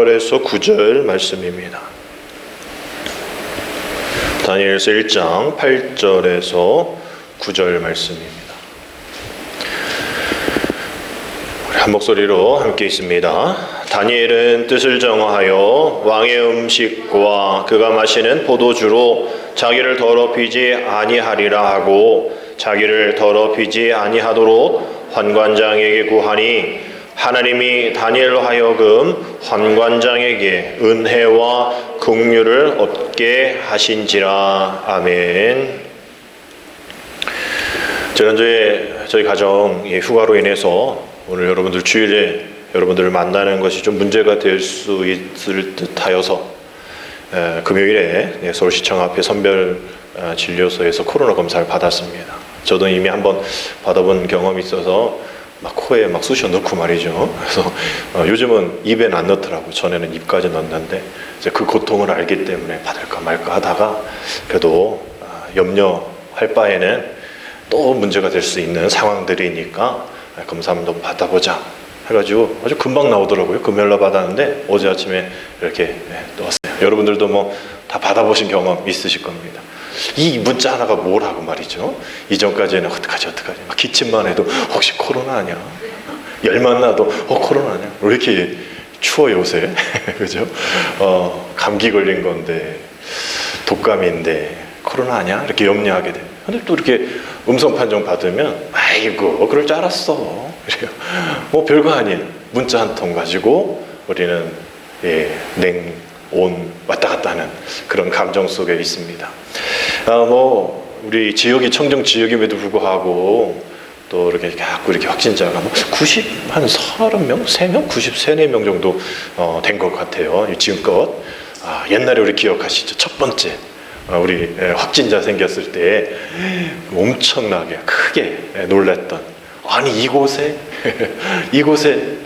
8절에서 9절 말씀입니다. 다니엘서 1장 8절에서 9절 말씀입니다. 한 목소리로 함께 있습니다. 다니엘은 뜻을 정하여 왕의 음식과 그가 마시는 포도주로 자기를 더럽히지 아니하리라 하고 자기를 더럽히지 아니하도록 환관장에게 구하니 하나님이 다니엘로 하여금 환관장에게 은혜와 긍휼을 얻게 하신지라. 아멘. 지난주에 저희 가정 휴가로 인해서 오늘 여러분들 주일에 여러분들을 만나는 것이 좀 문제가 될 수 있을 듯 하여서 금요일에 서울시청 앞에 선별 진료소에서 코로나 검사를 받았습니다. 저도 이미 한번 받아본 경험이 있어서 막 코에 막 쑤셔 넣고 말이죠. 그래서 요즘은 입에는 안 넣더라고. 전에는 입까지 넣었는데 이제 그 고통을 알기 때문에 받을까 말까 하다가 그래도 염려할 바에는 또 문제가 될 수 있는 상황들이니까 검사 한번 받아보자 해가지고 아주 금방 나오더라고요. 금요일날 받았는데 어제 아침에 이렇게 넣었어요. 여러분들도 뭐 다 받아보신 경험 있으실 겁니다. 이 문자 하나가 뭐라고 말이죠. 이전까지는 어떡하지 막 기침만 해도 혹시 코로나 아니야? 열만 나도 코로나 아니야? 왜 이렇게 추워요 요새? 그죠? 감기 걸린 건데 독감인데 코로나 아니야? 이렇게 염려하게 돼요. 근데 또 이렇게 음성 판정 받으면 아이고 그럴 줄 알았어. 그래요. 뭐 별거 아닌 문자 한 통 가지고 우리는 온 왔다 갔다 하는 그런 감정 속에 있습니다. 뭐 우리 지역이 청정 지역임에도 불구하고 또 이렇게 자꾸 이렇게 확진자가 뭐 30명, 3명, 93명 정도 된 것 같아요. 지금껏 옛날에 우리 기억하시죠? 첫 번째 우리 확진자 생겼을 때 엄청나게 크게 놀랐던 아니 이곳에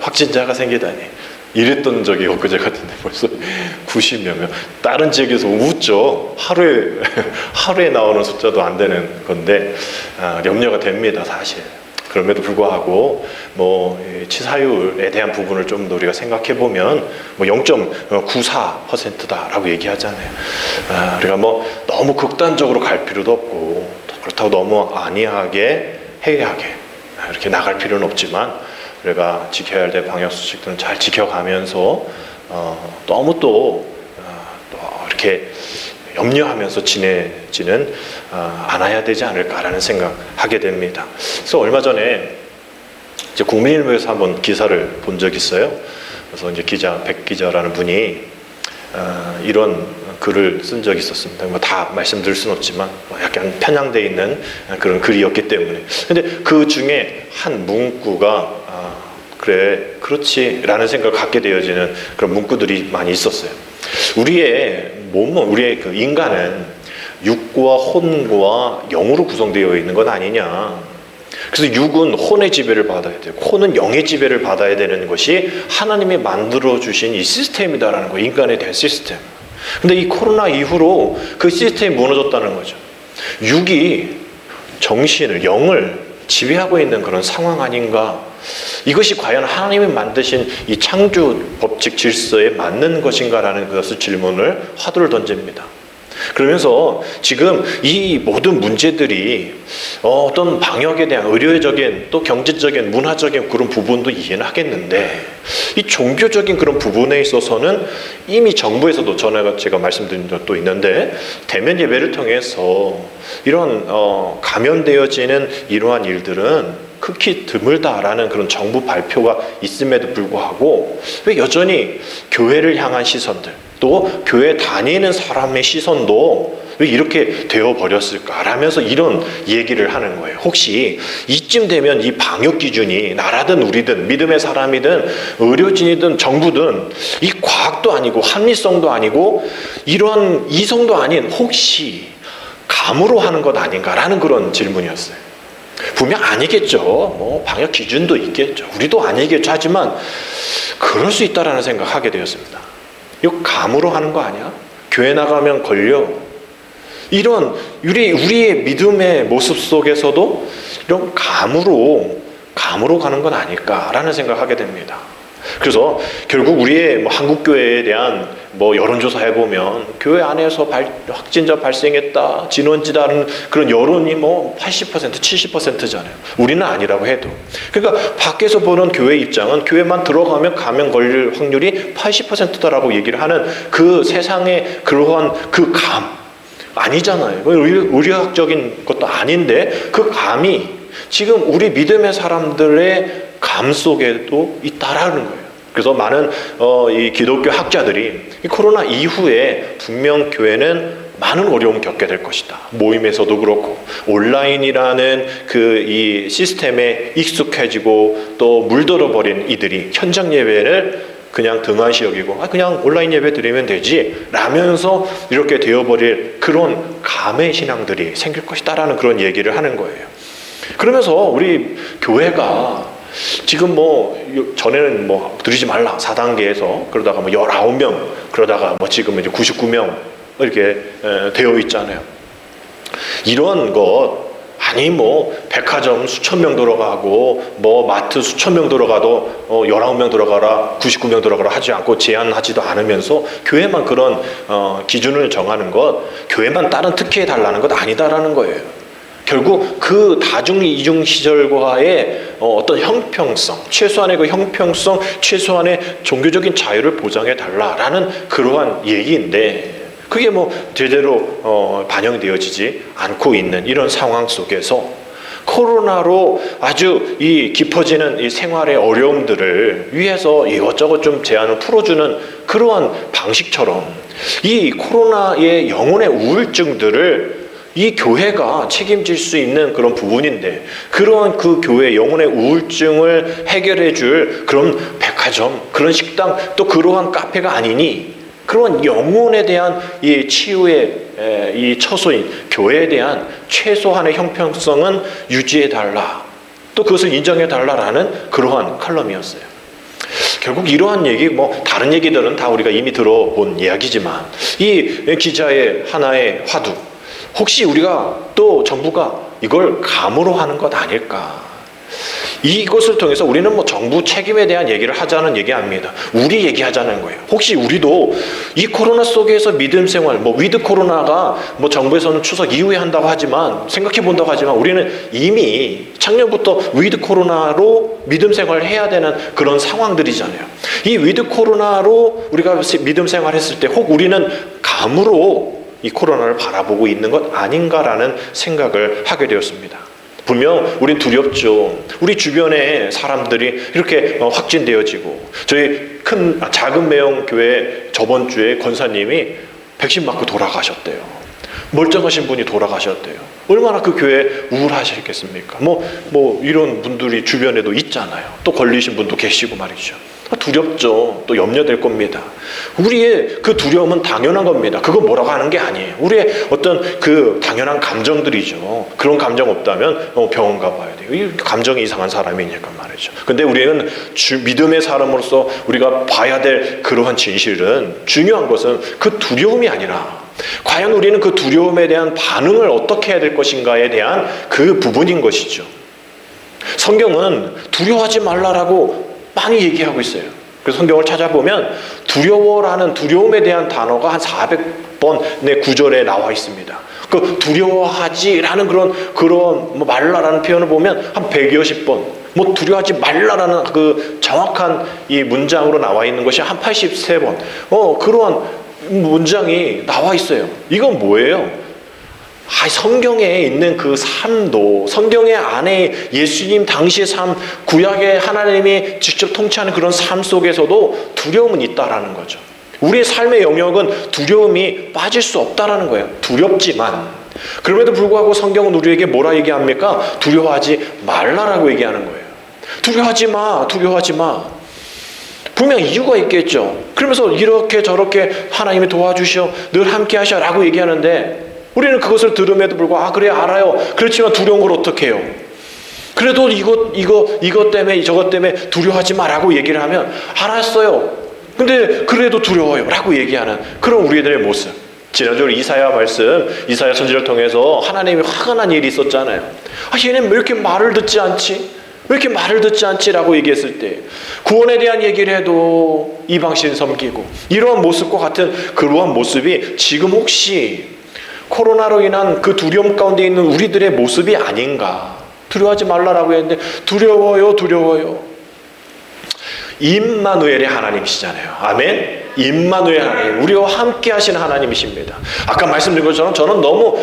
확진자가 생기다니 이랬던 적이 엊그제 같은데 벌써 90명. 다른 지역에서 웃죠. 하루에 나오는 숫자도 안 되는 건데 염려가 됩니다 사실. 그럼에도 불구하고 뭐 치사율에 대한 부분을 좀 더 우리가 생각해 보면 뭐 0.94%다라고 얘기하잖아요. 우리가 뭐 너무 극단적으로 갈 필요도 없고 그렇다고 너무 안이하게 해이하게 이렇게 나갈 필요는 없지만 우리가 지켜야 될 방역 수칙들은 잘 지켜가면서 너무 또 이렇게 염려하면서 지내지는 않아야 되지 않을까라는 생각하게 됩니다. 그래서 얼마 전에 이제 국민일보에서 한번 기사를 본 적이 있어요. 그래서 이제 백 기자라는 분이 이런 글을 쓴 적이 있었습니다. 뭐 다 말씀드릴 수는 없지만 약간 편향되어 있는 그런 글이었기 때문에. 근데 그 중에 한 문구가 그래 그렇지 라는 생각을 갖게 되어지는 그런 문구들이 많이 있었어요. 우리의 몸은 우리의 그 인간은 육과 혼과 영으로 구성되어 있는 건 아니냐. 그래서 육은 혼의 지배를 받아야 되고 혼은 영의 지배를 받아야 되는 것이 하나님이 만들어 주신 이 시스템이다라는 거예요. 인간에 대한 시스템. 근데 이 코로나 이후로 그 시스템이 무너졌다는 거죠. 육이 정신을 영을 지배하고 있는 그런 상황 아닌가. 이것이 과연 하나님이 만드신 이 창조 법칙 질서에 맞는 것인가라는 것을 질문을 화두를 던집니다. 그러면서 지금 이 모든 문제들이 어떤 방역에 대한 의료적인 또 경제적인 문화적인 그런 부분도 이해는 하겠는데 이 종교적인 그런 부분에 있어서는 이미 정부에서도 제가 말씀드린 적도 있는데 대면 예배를 통해서 이런 감염되어지는 이러한 일들은 극히 드물다라는 그런 정부 발표가 있음에도 불구하고 왜 여전히 교회를 향한 시선들 또 교회 다니는 사람의 시선도 왜 이렇게 되어버렸을까라면서 이런 얘기를 하는 거예요. 혹시 이쯤 되면 이 방역 기준이 나라든 우리든 믿음의 사람이든 의료진이든 정부든 이 과학도 아니고 합리성도 아니고 이런 이성도 아닌 혹시 감으로 하는 것 아닌가라는 그런 질문이었어요. 분명 아니겠죠. 뭐 방역 기준도 있겠죠. 우리도 아니겠죠. 하지만 그럴 수 있다라는 생각하게 되었습니다. 이거 감으로 하는 거 아니야? 교회 나가면 걸려. 이런 우리의 믿음의 모습 속에서도 이런 감으로 가는 건 아닐까라는 생각하게 됩니다. 그래서 결국 우리의 뭐 한국 교회에 대한 뭐 여론조사 해보면 교회 안에서 확진자 발생했다, 진원지다는 그런 여론이 뭐 80%, 70%잖아요. 우리는 아니라고 해도. 그러니까 밖에서 보는 교회 입장은 교회만 들어가면 감염 걸릴 확률이 80%다라고 얘기를 하는 그 세상의 그러한 그 감 아니잖아요. 의료학적인 것도 아닌데 그 감이 지금 우리 믿음의 사람들의 감 속에도 있다라는 거예요. 그래서 많은 이 기독교 학자들이 이 코로나 이후에 분명 교회는 많은 어려움을 겪게 될 것이다. 모임에서도 그렇고 온라인이라는 그 이 시스템에 익숙해지고 또 물들어 버린 이들이 현장 예배를 그냥 등한시 여기고 그냥 온라인 예배 드리면 되지 라면서 이렇게 되어버릴 그런 감의 신앙들이 생길 것이다라는 그런 얘기를 하는 거예요. 그러면서 우리 교회가 지금 뭐 전에는 뭐 드리지 말라 4단계에서 그러다가 뭐 19명 그러다가 뭐 지금 이제 99명 이렇게 되어 있잖아요. 이런 것 아니 뭐 백화점 수천 명 들어가고 뭐 마트 수천 명 들어가도 19명 들어가라 99명 들어가라 하지 않고 제한하지도 않으면서 교회만 그런 기준을 정하는 것, 교회만 다른 특혜해 달라는 것 아니다라는 거예요. 결국 그 다중 이중 시절과의 어떤 형평성, 최소한의 그 형평성, 최소한의 종교적인 자유를 보장해 달라라는 그러한 얘기인데 그게 뭐 제대로 반영되어지지 않고 있는 이런 상황 속에서 코로나로 아주 이 깊어지는 이 생활의 어려움들을 위해서 이것저것 좀 제한을 풀어주는 그러한 방식처럼 이 코로나의 영혼의 우울증들을 이 교회가 책임질 수 있는 그런 부분인데 그런 그 교회 영혼의 우울증을 해결해 줄 그런 백화점, 그런 식당 또 그러한 카페가 아니니 그런 영혼에 대한 이 치유의 이 처소인 교회에 대한 최소한의 형평성은 유지해 달라. 또 그것을 인정해 달라라는 그러한 칼럼이었어요. 결국 이러한 얘기, 뭐 다른 얘기들은 다 우리가 이미 들어본 이야기지만 이 기자의 하나의 화두, 혹시 우리가 또 정부가 이걸 감으로 하는 것 아닐까? 이것을 통해서 우리는 뭐 정부 책임에 대한 얘기를 하자는 얘기 아닙니다. 우리 얘기하자는 거예요. 혹시 우리도 이 코로나 속에서 믿음 생활, 뭐 위드 코로나가 뭐 정부에서는 추석 이후에 한다고 하지만 생각해 본다고 하지만 우리는 이미 작년부터 위드 코로나로 믿음 생활을 해야 되는 그런 상황들이잖아요. 이 위드 코로나로 우리가 믿음 생활했을 때 혹 우리는 감으로 이 코로나를 바라보고 있는 것 아닌가라는 생각을 하게 되었습니다. 분명 우린 두렵죠. 우리 주변에 사람들이 이렇게 확진되어지고 저희 작은 매형 교회 저번 주에 권사님이 백신 맞고 돌아가셨대요. 멀쩡하신 분이 돌아가셨대요. 얼마나 그 교회 우울하시겠습니까? 뭐 이런 분들이 주변에도 있잖아요. 또 걸리신 분도 계시고 말이죠. 두렵죠. 또 염려될 겁니다. 우리의 그 두려움은 당연한 겁니다. 그거 뭐라고 하는 게 아니에요. 우리의 어떤 그 당연한 감정들이죠. 그런 감정 없다면 병원 가봐야 돼요. 이 감정이 이상한 사람이니까 말이죠. 근데 우리는 믿음의 사람으로서 우리가 봐야 될 그러한 진실은, 중요한 것은 그 두려움이 아니라 과연 우리는 그 두려움에 대한 반응을 어떻게 해야 될 것인가에 대한 그 부분인 것이죠. 성경은 두려워하지 말라라고 많이 얘기하고 있어요. 그래서 성경을 찾아보면 두려워라는, 두려움에 대한 단어가 한 400번의 구절에 나와 있습니다. 그 두려워하지라는 그런 뭐 말라라는 표현을 보면 한 100여십 번, 뭐 두려워하지 말라라는 그 정확한 이 문장으로 나와 있는 것이 한 83번, 그러한 문장이 나와 있어요. 이건 뭐예요? 성경에 있는 그 삶도, 성경의 안에 예수님 당시의 삶, 구약의 하나님이 직접 통치하는 그런 삶 속에서도 두려움은 있다라는 거죠. 우리의 삶의 영역은 두려움이 빠질 수 없다라는 거예요. 두렵지만 그럼에도 불구하고 성경은 우리에게 뭐라 얘기합니까? 두려워하지 말라라고 얘기하는 거예요. 두려워하지 마, 두려워하지 마. 분명 이유가 있겠죠. 그러면서 이렇게 저렇게 하나님이 도와주셔, 늘 함께 하셔 라고 얘기하는데 우리는 그것을 들음에도 불구하고 그래 알아요. 그렇지만 두려운 걸 어떻게 해요? 그래도 이것 때문에 저것 때문에 두려워하지 마라고 얘기를 하면 알았어요. 근데 그래도 두려워요 라고 얘기하는 그런 우리들의 모습. 지난주 이사야 말씀, 이사야 선지를 통해서 하나님이 화가 난 일이 있었잖아요. 얘는 왜 이렇게 말을 듣지 않지? 왜 이렇게 말을 듣지 않지라고 얘기했을 때 구원에 대한 얘기를 해도 이방신 섬기고 이러한 모습과 같은 그러한 모습이 지금 혹시 코로나로 인한 그 두려움 가운데 있는 우리들의 모습이 아닌가. 두려워하지 말라라고 했는데 두려워요. 임마누엘의 하나님이시잖아요. 아멘. 임마누엘 하나님, 우리와 함께 하시는 하나님이십니다. 아까 말씀드린 것처럼 저는 너무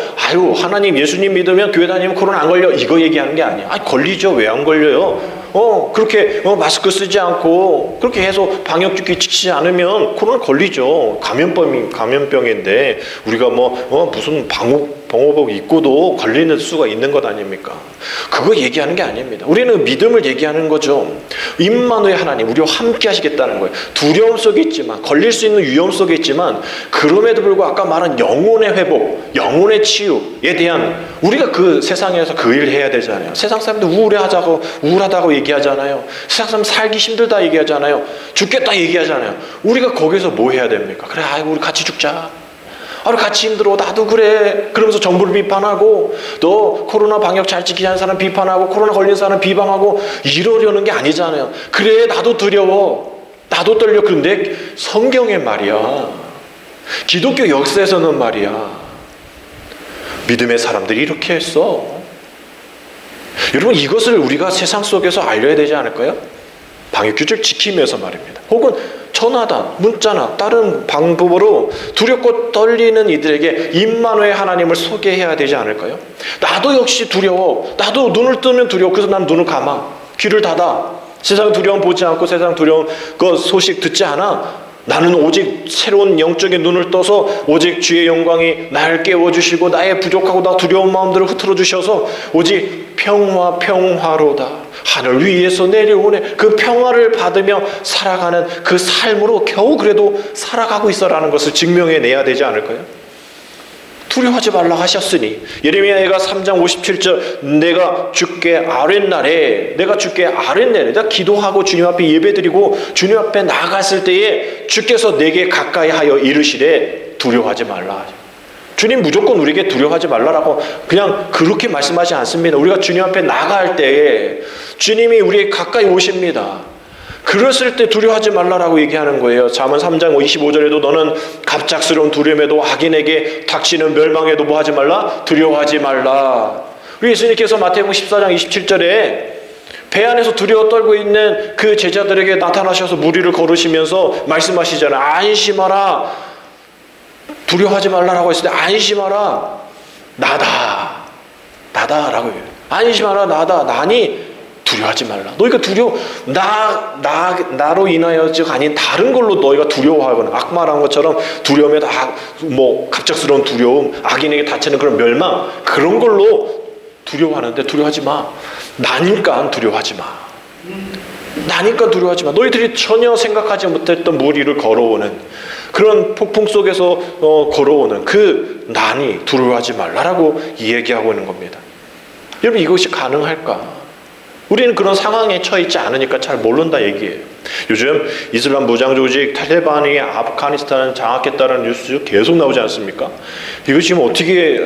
하나님 예수님 믿으면 교회 다니면 코로나 안 걸려 이거 얘기하는 게 아니에요. 걸리죠. 왜 안 걸려요? 그렇게 마스크 쓰지 않고 그렇게 해서 방역주기 지키지 않으면 코로나 걸리죠. 감염병인데 우리가 무슨 방호복 입고도 걸리는 수가 있는 것 아닙니까? 그거 얘기하는 게 아닙니다. 우리는 믿음을 얘기하는 거죠. 임마누엘 하나님, 우리와 함께 하시겠다는 거예요. 두려움 속에 있지만, 걸릴 수 있는 위험 속에 있지만, 그럼에도 불구하고 아까 말한 영혼의 회복, 영혼의 치유에 대한 우리가 그 세상에서 그 일을 해야 되잖아요. 세상 사람들 우울하다고 얘기하잖아요. 세상 사람 살기 힘들다 얘기하잖아요. 죽겠다 얘기하잖아요. 우리가 거기서 뭐 해야 됩니까? 그래, 우리 같이 죽자. 우리 같이 힘들어. 나도 그래. 그러면서 정부를 비판하고 또 코로나 방역 잘 지키지 않은 사람 비판하고 코로나 걸린 사람 비방하고 이러려는 게 아니잖아요. 그래, 나도 두려워. 나도 떨려. 그런데 성경의 말이야. 기독교 역사에서는 말이야. 믿음의 사람들이 이렇게 했어. 여러분, 이것을 우리가 세상 속에서 알려야 되지 않을까요? 방역규칙을 지키면서 말입니다. 혹은 전화다, 문자나 다른 방법으로 두렵고 떨리는 이들에게 임마누엘 하나님을 소개해야 되지 않을까요? 나도 역시 두려워. 나도 눈을 뜨면 두려워. 그래서 난 눈을 감아. 귀를 닫아. 세상 두려움 보지 않고 세상 두려움 그 소식 듣지 않아. 나는 오직 새로운 영적인 눈을 떠서 오직 주의 영광이 날 깨워주시고 나의 부족하고 나 두려운 마음들을 흐트러 주셔서 오직 평화로다. 하늘 위에서 내려오네. 그 평화를 받으며 살아가는 그 삶으로 겨우 그래도 살아가고 있어라는 것을 증명해내야 되지 않을까요? 두려워하지 말라 하셨으니 예레미야가 3장 57절 내가 주께 아랫날에 내가 기도하고 주님 앞에 예배드리고 주님 앞에 나갔을 때에 주께서 내게 가까이 하여 이르시되 두려워하지 말라. 주님 무조건 우리에게 두려워하지 말라라고 그냥 그렇게 말씀하지 않습니다. 우리가 주님 앞에 나갈 때에 주님이 우리에게 가까이 오십니다. 그랬을 때 두려워하지 말라라고 얘기하는 거예요. 잠언 3장 25절에도 너는 갑작스러운 두려움에도 악인에게 닥치는 멸망에도 뭐 하지 말라? 두려워하지 말라. 우리 예수님께서 마태복음 14장 27절에 배 안에서 두려워 떨고 있는 그 제자들에게 나타나셔서 무리를 걸으시면서 말씀하시잖아요. 안심하라. 두려워하지 말라라고 했을 때 안심하라. 나다라고 해요. 안심하라. 나니 두려워하지 말라. 너희가 나로 인하여 즉 아닌 다른 걸로 너희가 두려워하거나 악마라는 것처럼 두려움에도 갑작스러운 두려움, 악인에게 닥치는 그런 멸망 그런 걸로 두려워하는데 두려워하지 마. 나니까 두려워하지 마. 너희들이 전혀 생각하지 못했던 무리를 걸어오는 그런 폭풍 속에서 걸어오는 그 난이 두려워하지 말라라고 얘기하고 있는 겁니다. 여러분, 이것이 가능할까? 우리는 그런 상황에 처해 있지 않으니까 잘 모른다 얘기예요. 요즘 이슬람 무장 조직 탈레반이 아프가니스탄을 장악했다는 뉴스 계속 나오지 않습니까? 이거 지금 어떻게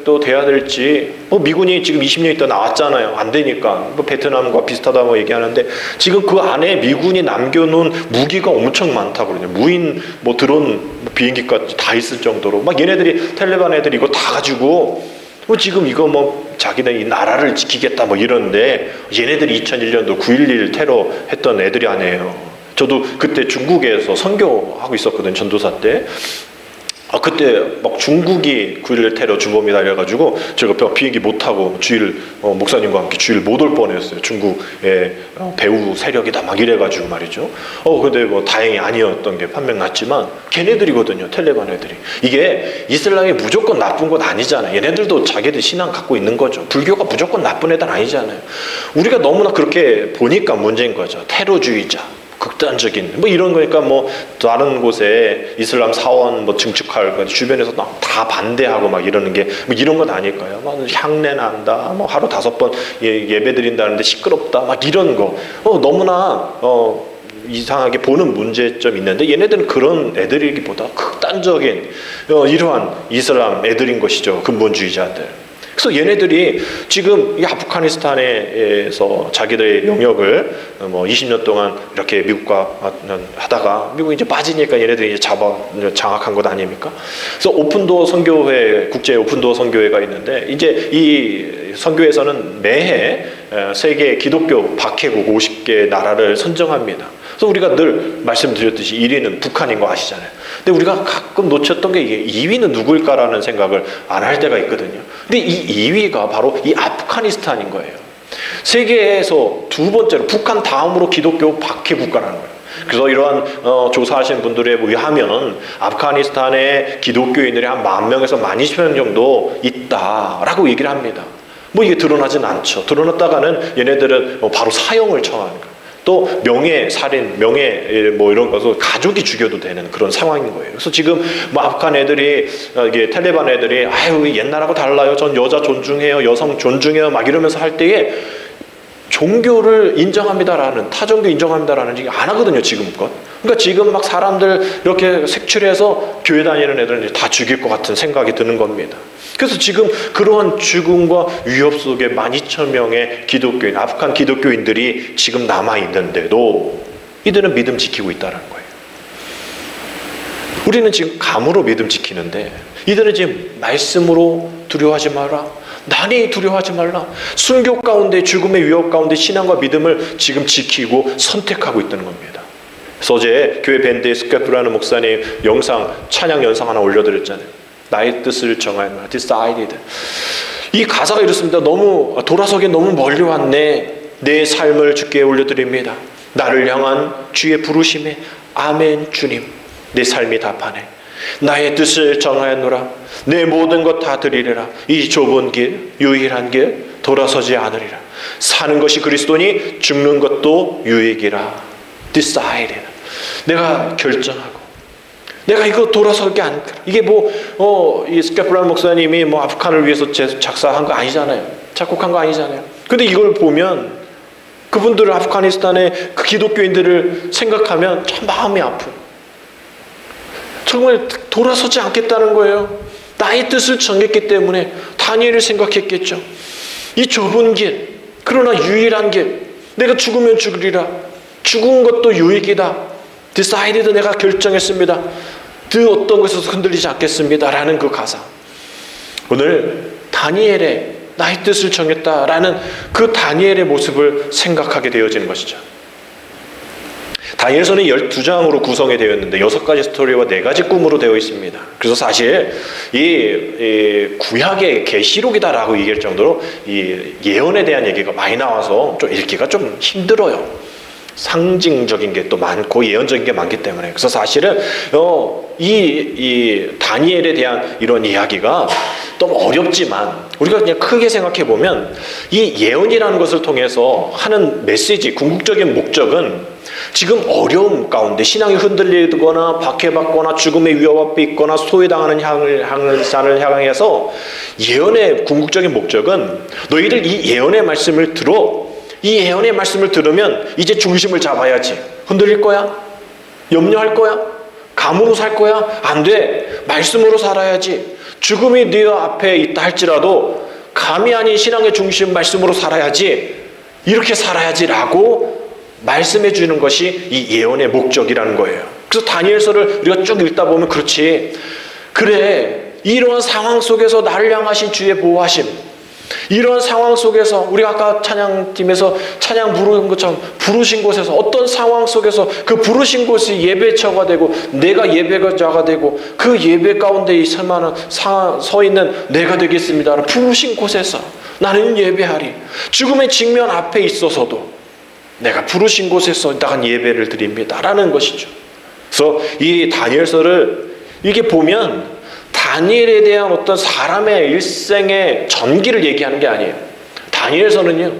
또 돼야 될지 미군이 지금 20년 있다 나왔잖아요. 안 되니까 베트남과 비슷하다고 얘기하는데 지금 그 안에 미군이 남겨놓은 무기가 엄청 많다고 그러죠. 무인 드론 비행기까지 다 있을 정도로 얘네들이 탈레반 애들이 이거 다 가지고 지금 이거 자기네 이 나라를 지키겠다 이러는데 얘네들이 2001년도 9.11 테러 했던 애들이 아니에요. 저도 그때 중국에서 선교하고 있었거든요. 전도사 때. 그때 중국이 9.11 테러 주범이다 이래가지고 제가 비행기 못 타고 목사님과 함께 주일 못 올 뻔했어요. 중국의 배후 세력이다 이래가지고 말이죠. 근데 다행히 아니었던 게 판명 났지만 걔네들이거든요. 텔레반 애들이. 이게 이슬람이 무조건 나쁜 건 아니잖아요. 얘네들도 자기들 신앙 갖고 있는 거죠. 불교가 무조건 나쁜 애들 아니잖아요. 우리가 너무나 그렇게 보니까 문제인 거죠. 테러주의자. 극단적인 이런 거니까 다른 곳에 이슬람 사원 증축할 주변에서 다 반대하고 이러는 게 이런 건 아닐까요? 향내 난다. 하루 5번 예배 드린다는데 시끄럽다. 이런 거 너무나 이상하게 보는 문제점이 있는데 얘네들은 그런 애들이기보다 극단적인 이러한 이슬람 애들인 것이죠. 근본주의자들. 그래서 얘네들이 지금 이 아프가니스탄에서 자기들의 영역을 뭐 20년 동안 이렇게 미국과 하다가 미국이 이제 빠지니까 얘네들이 이제 장악한 것 아닙니까? 그래서 오픈도어 선교회, 국제 오픈도어 선교회가 있는데 이제 이 선교회에서는 매해 세계 기독교 박해국 50개 나라를 선정합니다. 그래서 우리가 늘 말씀드렸듯이 1위는 북한인 거 아시잖아요. 근데 우리가 가끔 놓쳤던 게 이게 2위는 누구일까라는 생각을 안 할 때가 있거든요. 근데 이 2위가 바로 이 아프가니스탄인 거예요. 세계에서 두 번째로 북한 다음으로 기독교 박해 국가라는 거예요. 그래서 이러한 조사하신 분들에 의하면 아프가니스탄의 기독교인들이 한 10,000명에서 12,000명 정도 있다라고 얘기를 합니다. 뭐 이게 드러나진 않죠. 드러났다가는 얘네들은 바로 사형을 청하는 거예요. 또 명예살인, 뭐 이런 것을 가족이 죽여도 되는 그런 상황인 거예요. 그래서 지금 뭐 아프간 애들이, 이게 탈레반 애들이, 아유, 옛날하고 달라요. 전 여자 존중해요. 여성 존중해요. 막 이러면서 할 때에 종교를 인정합니다라는, 타종교 인정합니다라는 얘기 안 하거든요, 지금껏. 그러니까 지금 막 사람들 이렇게 색출해서 교회 다니는 애들은 다 죽일 것 같은 생각이 드는 겁니다. 그래서 지금 그러한 죽음과 위협 속에 12,000명의 기독교인, 아프간 기독교인들이 지금 남아있는데도 이들은 믿음 지키고 있다는 거예요. 우리는 지금 감으로 믿음 지키는데 이들은 지금 말씀으로 두려워하지 마라, 난이 두려워하지 말라, 순교 가운데, 죽음의 위협 가운데 신앙과 믿음을 지금 지키고 선택하고 있다는 겁니다. 그래서 어제 교회 밴드의 스카프라는 목사님 찬양 영상 하나 올려드렸잖아요. 나의 뜻을 정하였노라, decided. 이 가사가 이렇습니다. 돌아서기 너무 멀리 왔네. 내 삶을 주께 올려드립니다. 나를 향한 주의 부르심에 아멘 주님, 내 삶이 답하네. 나의 뜻을 정하였노라. 내 모든 것 다 드리리라. 이 좁은 길, 유일한 길, 돌아서지 않으리라. 사는 것이 그리스도니 죽는 것도 유익이라. decided. 내가 결정하고 내가 이거 돌아서게 안, 이게 이 스카프란 목사님이 아프간을 위해서 작사한 거 아니잖아요. 작곡한 거 아니잖아요. 근데 이걸 보면 그분들을, 아프가니스탄의 그 기독교인들을 생각하면 참 마음이 아픈, 정말 돌아서지 않겠다는 거예요. 나의 뜻을 정했기 때문에 다니엘을 생각했겠죠. 이 좁은 길, 그러나 유일한 길, 내가 죽으면 죽으리라. 죽은 것도 유익이다. decided, 내가 결정했습니다. 그 어떤 것에서 흔들리지 않겠습니다라는 그 가사. 오늘 다니엘의 나의 뜻을 정했다라는 그 다니엘의 모습을 생각하게 되어지는 것이죠. 다니엘서는 12장으로 구성이 되어 있는데 6가지 스토리와 4가지 꿈으로 되어 있습니다. 그래서 사실 이 구약의 계시록이다라고 얘기할 정도로 이 예언에 대한 얘기가 많이 나와서 좀 읽기가 좀 힘들어요. 상징적인 게 또 많고 예언적인 게 많기 때문에. 그래서 사실은 이 다니엘에 대한 이런 이야기가 좀 어렵지만 우리가 그냥 크게 생각해 보면 이 예언이라는 것을 통해서 하는 메시지, 궁극적인 목적은 지금 어려움 가운데 신앙이 흔들리거나 박해받거나 죽음의 위협 앞에 있거나 소외당하는 자를 향해서 예언의 궁극적인 목적은 너희들 이 예언의 말씀을 들어, 이 예언의 말씀을 들으면 이제 중심을 잡아야지. 흔들릴 거야? 염려할 거야? 감으로 살 거야? 안 돼. 말씀으로 살아야지. 죽음이 네 앞에 있다 할지라도 감이 아닌 신앙의 중심 말씀으로 살아야지. 이렇게 살아야지라고 말씀해 주는 것이 이 예언의 목적이라는 거예요. 그래서 다니엘서를 우리가 쭉 읽다 보면 그렇지. 그래, 이러한 상황 속에서 나를 향하신 주의 보호하심, 이런 상황 속에서 우리가 아까 찬양팀에서 찬양 부르는 것처럼 부르신 곳에서, 어떤 상황 속에서 그 부르신 곳이 예배처가 되고 내가 예배자가 되고 그 예배 가운데 서 있는 내가 되겠습니다. 부르신 곳에서 나는 예배하리. 죽음의 직면 앞에 있어서도 내가 부르신 곳에서 나간 예배를 드립니다 라는 것이죠. 그래서 이 다니엘서를 이게 보면 다니엘에 대한 어떤 사람의 일생의 전기를 얘기하는 게 아니에요. 다니엘서는요,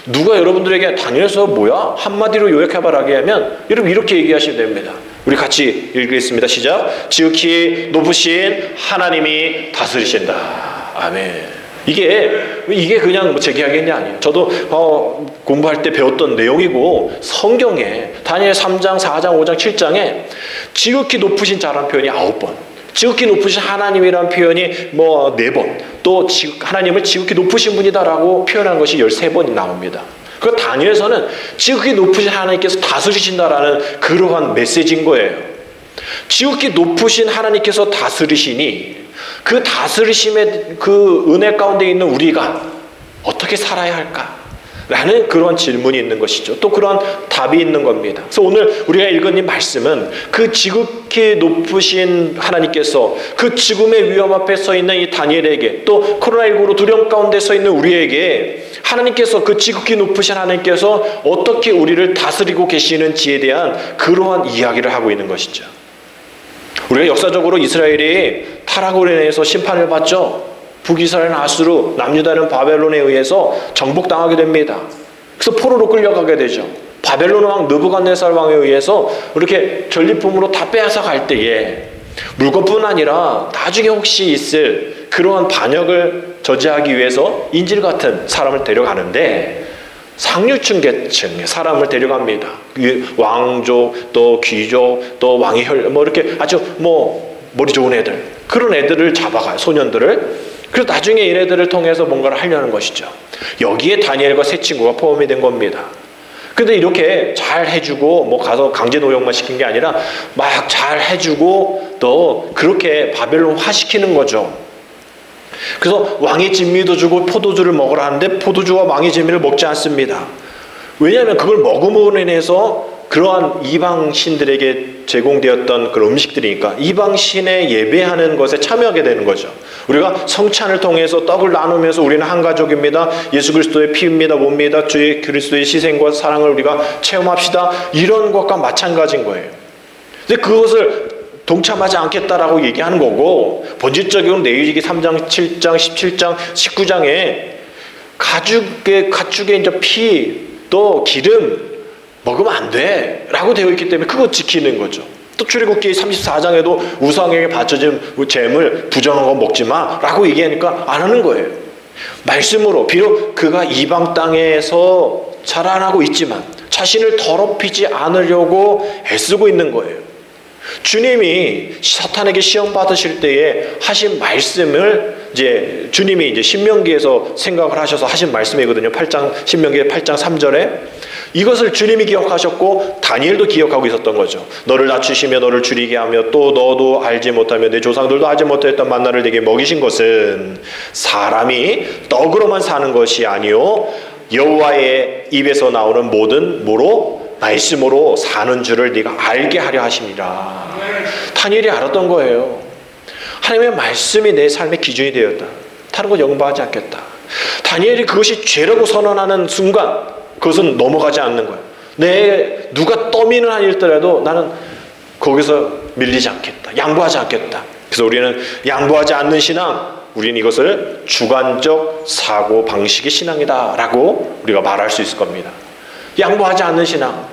누가 여러분들에게 다니엘서 뭐야? 한마디로 요약해봐라게 하면 여러분 이렇게 얘기하시면 됩니다. 우리 같이 읽겠습니다. 시작. 지극히 높으신 하나님이 다스리신다. 아멘. 이게 그냥 제 이야기는 아니에요. 저도 공부할 때 배웠던 내용이고, 성경에 다니엘 3장, 4장, 5장, 7장에 지극히 높으신 자라는 표현이 9번, 지극히 높으신 하나님이라는 표현이 4번, 또 하나님을 지극히 높으신 분이다라고 표현한 것이 13번 나옵니다. 그 다니엘서는 지극히 높으신 하나님께서 다스리신다라는 그러한 메시지인 거예요. 지극히 높으신 하나님께서 다스리시니 그 다스리심의 그 은혜 가운데 있는 우리가 어떻게 살아야 할까? 라는 그런 질문이 있는 것이죠. 또 그런 답이 있는 겁니다. 그래서 오늘 우리가 읽은 이 말씀은 그 지극히 높으신 하나님께서 그 죽음의 위험 앞에 서 있는 이 다니엘에게, 또 코로나19로 두려움 가운데 서 있는 우리에게 하나님께서, 그 지극히 높으신 하나님께서 어떻게 우리를 다스리고 계시는지에 대한 그러한 이야기를 하고 있는 것이죠. 우리가 역사적으로 이스라엘이 타락으로 인해서 심판을 받죠. 북이스라엘은 아수르, 남유다는 바벨론에 의해서 정복당하게 됩니다. 그래서 포로로 끌려가게 되죠. 바벨론 왕 느부갓네살 왕에 의해서 이렇게 전리품으로 다 빼앗아 갈 때에 물건뿐 아니라 나중에 혹시 있을 그러한 반역을 저지하기 위해서 인질 같은 사람을 데려가는데 상류층 계층의 사람을 데려갑니다. 왕족, 또 귀족, 또 왕의 이렇게 아주 머리 좋은 애들, 그런 애들을 잡아가요. 소년들을. 그래서 나중에 얘네들을 통해서 뭔가를 하려는 것이죠. 여기에 다니엘과 세 친구가 포함이 된 겁니다. 근데 이렇게 잘 해주고 가서 강제 노역만 시킨 게 아니라 막 잘 해주고 또 그렇게 바벨론화 시키는 거죠. 그래서 왕의 진미도 주고 포도주를 먹으라 하는데 포도주와 왕의 진미를 먹지 않습니다. 왜냐하면 그걸 먹음으로 인해서 그러한 이방신들에게 제공되었던 그런 음식들이니까 이방신에 예배하는 것에 참여하게 되는 거죠. 우리가 성찬을 통해서 떡을 나누면서 우리는 한 가족입니다. 예수 그리스도의 피입니다. 몸입니다. 주의 그리스도의 희생과 사랑을 우리가 체험합시다. 이런 것과 마찬가지인 거예요. 근데 그것을 동참하지 않겠다라고 얘기하는 거고, 본질적으로 레위기 3장, 7장, 17장, 19장에 가축의 이제 피, 또 기름 먹으면 안 돼 라고 되어 있기 때문에 그거 지키는 거죠. 또 출애굽기 34장에도 우상에게 바쳐진 잼을 부정한 거 먹지 마 라고 얘기하니까 안 하는 거예요. 말씀으로 비록 그가 이방 땅에서 자라나고 있지만 자신을 더럽히지 않으려고 애쓰고 있는 거예요. 주님이 사탄에게 시험 받으실 때에 하신 말씀을 이제 주님이 이제 신명기에서 생각을 하셔서 하신 말씀이거든요. 8장 신명기 8장 3절에 이것을 주님이 기억하셨고 다니엘도 기억하고 있었던 거죠. 너를 낮추시며 너를 줄이게 하며 또 너도 알지 못하며 내 조상들도 알지 못했던 만나를 내게 먹이신 것은 사람이 떡으로만 사는 것이 아니요 여호와의 입에서 나오는 모든 말씀으로 사는 줄을 네가 알게 하려 하심이라. 다니엘이 알았던 거예요. 하나님의 말씀이 내 삶의 기준이 되었다. 다른 거 영바하지 않겠다. 다니엘이 그것이 죄라고 선언하는 순간 그것은 넘어가지 않는 거예요. 누가 떠미는 한일더라도 나는 거기서 밀리지 않겠다. 양보하지 않겠다. 그래서 우리는 양보하지 않는 신앙, 우리는 이것을 주관적 사고 방식의 신앙이다라고 우리가 말할 수 있을 겁니다. 양보하지 않는 신앙,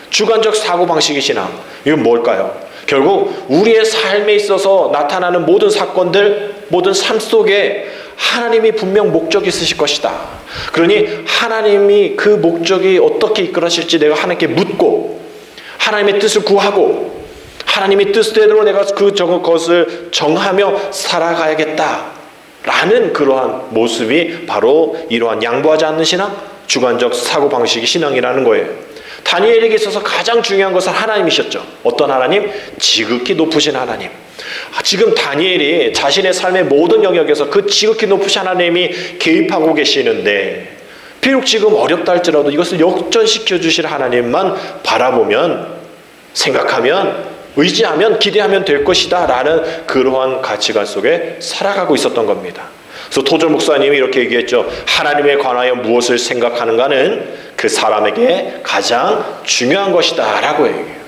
주관적 사고 방식의 신앙, 이건 뭘까요? 결국 우리의 삶에 있어서 나타나는 모든 사건들, 모든 삶 속에 하나님이 분명 목적이 있으실 것이다. 그러니 하나님이 그 목적이 어떻게 이끌어실지 내가 하나님께 묻고 하나님의 뜻을 구하고 하나님의 뜻대로 내가 그것을 정하며 살아가야겠다라는 그러한 모습이 바로 이러한 양보하지 않는 신앙, 주관적 사고방식의 신앙이라는 거예요. 다니엘에게 있어서 가장 중요한 것은 하나님이셨죠. 어떤 하나님? 지극히 높으신 하나님. 지금 다니엘이 자신의 삶의 모든 영역에서 그 지극히 높으신 하나님이 개입하고 계시는데 비록 지금 어렵다 할지라도 이것을 역전시켜 주실 하나님만 바라보면, 생각하면, 의지하면, 기대하면 될 것이다 라는 그러한 가치관 속에 살아가고 있었던 겁니다. 그래서 토절 목사님이 이렇게 얘기했죠. 하나님에 관하여 무엇을 생각하는가는 그 사람에게 가장 중요한 것이다 라고 얘기해요.